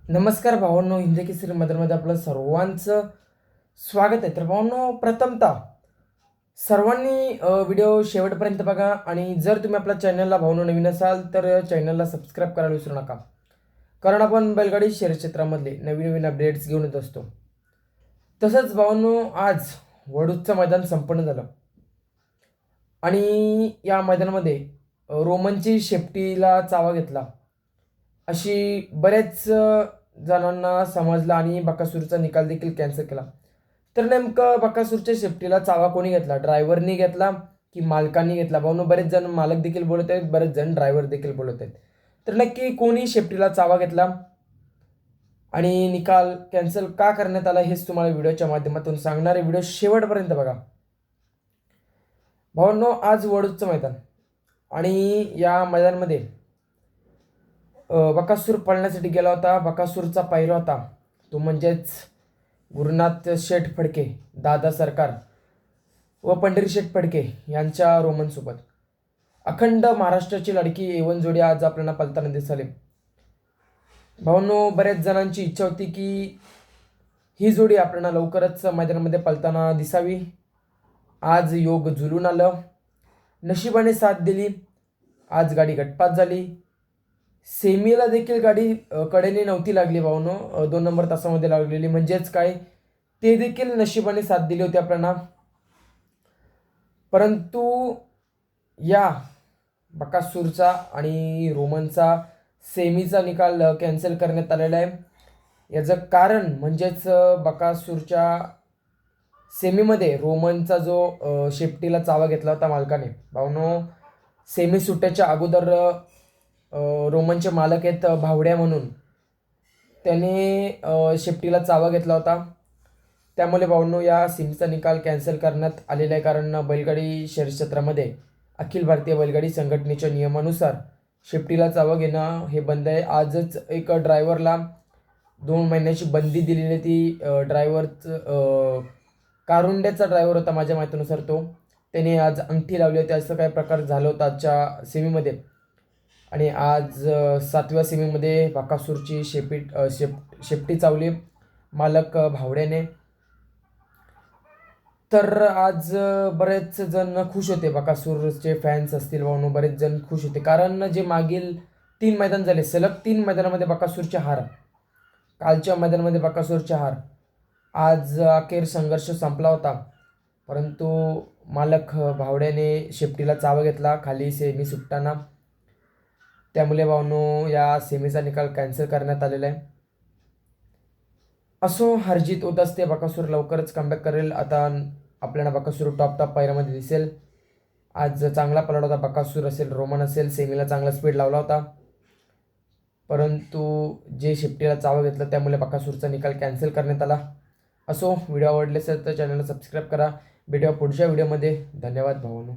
नमस्कार भावांनो, हिंदी केसरी मैदानामध्ये आपलं सर्वांचं स्वागत आहे. तर भावांनो, प्रथमतः सर्वांनी व्हिडिओ शेवटपर्यंत बघा आणि जर तुम्ही आपल्या चॅनलला भावांनो नवीन असाल तर चॅनलला सबस्क्राईब करायला विसरू नका. कारण आपण बैलगाडी शर्यत क्षेत्रामधले नवीन नवीन अपडेट्स घेऊन येत असतो. तसंच भावांनो, आज वडूजचं मैदान संपन्न झालं आणि या मैदानामध्ये रोमनची शेपटीला चावा घेतला अशी बरेच जणांना समजलं आणि बकासूरचा निकाल देखील कॅन्सल केला. तर नेमकं बकासूरच्या शेपटीला चावा कोणी घेतला? ड्रायव्हरनी घेतला की मालकांनी घेतला? भाऊनो, बरेच जण मालक देखील बोलत आहेत, बरेच जण ड्रायव्हर देखील बोलत आहेत. तर नक्की कोणी शेपटीला चावा घेतला आणि निकाल कॅन्सल का करण्यात आला हेच तुम्हाला व्हिडिओच्या माध्यमातून सांगणार आहे. व्हिडिओ शेवटपर्यंत बघा. भावांनो, आज वडूजचं मैदान आणि या मैदानामध्ये बकासूर पळण्यासाठी गेला होता. बकासूरचा पहिला होता तो म्हणजेच गुरुनाथ शेठ फडके, दादा सरकार व पंढरी शेठ फडके यांच्या रोमनसोबत. अखंड महाराष्ट्राची लाडकी A1 जोडी आज आपल्याला पळताना दिसली. भावांनो, बऱ्याच जणांची इच्छा होती की ही जोडी आपल्याला लवकरच मैदानामध्ये पळताना दिसावी. आज योग जुलून आलं, नशिबाने साथ दिली. आज गाडी गटपात झाली. सेमीला देखील गाडी कडेने नव्हती लागली भावांनो, 2 नंबर तासामध्ये लागलेली. म्हणजेच काय, ते देखील नशिबाने साथ दिली होती आपल्याला. परंतु या बकासूरचा आणि रोमनचा सेमीचा निकाल कॅन्सल करण्यात आलेला आहे. याचं कारण म्हणजेच बकासूरच्या सेमीमध्ये रोमनचा जो शेपटीला चावा घेतला होता मालकाने. भावांनो, सेमी सुट्ट्याच्या अगोदर रोमनचे मालक आहेत भावड्या म्हणून, त्याने शेपटीला चावा घेतला होता. त्यामुळे भावांनो, या सेमीचा निकाल कॅन्सल करण्यात आलेला आहे. कारण बैलगाडी शर्यत क्षेत्रामध्ये अखिल भारतीय बैलगाडी संघटनेच्या नियमानुसार शेपटीला चावा घेणं हे बंद आहे. आजच एक ड्रायव्हरला 2 महिन्याची बंदी दिलेली. ती ड्रायव्हरचं कारुंड्याचा ड्रायव्हर होता माझ्या माहितीनुसार. त्याने आज अंगठी लावली होती. असं काही प्रकार झालं होता आजच्या सेमीमध्ये. आणि आज 7व्या सेमीमध्ये बकासूरची शेपटी चावली मालक भावड्याने. तर आज बरेच जण खुश होते. बकासूरचे फॅन्स असतील भावनो, बरेच जण खुश होते. कारण जे मागील 3 मैदान झाले, सलग 3 मैदानामध्ये बकासूरचे हार, कालच्या मैदानामध्ये बकासूरचे हार, आज अखेर संघर्ष संपला होता. परंतु मालक भावड्याने शेपटीला चावा घेतला खाली सेमी सुटताना. त्यामुळे भावनो, या सेमीचा निकाल कॅन्सल करण्यात आलेला आहे. असो, हरजीत होत असते. बकासूर लवकरच कमबॅक करेल. आता आपल्याला बकासूर टॉप पायऱ्यामध्ये दिसेल. आज चांगला पळाला होता. बकासूर असेल, रोमन असेल, सेमीला चांगला स्पीड लावला होता. परंतु जे शेपटीला चावा घेतलं त्यामुळे बकासूरचा निकाल कॅन्सल करण्यात आला. असो, व्हिडिओ आवडले असेल तर चॅनलला सबस्क्राईब करा. भेटूया पुढच्या व्हिडिओमध्ये. धन्यवाद भावांनो.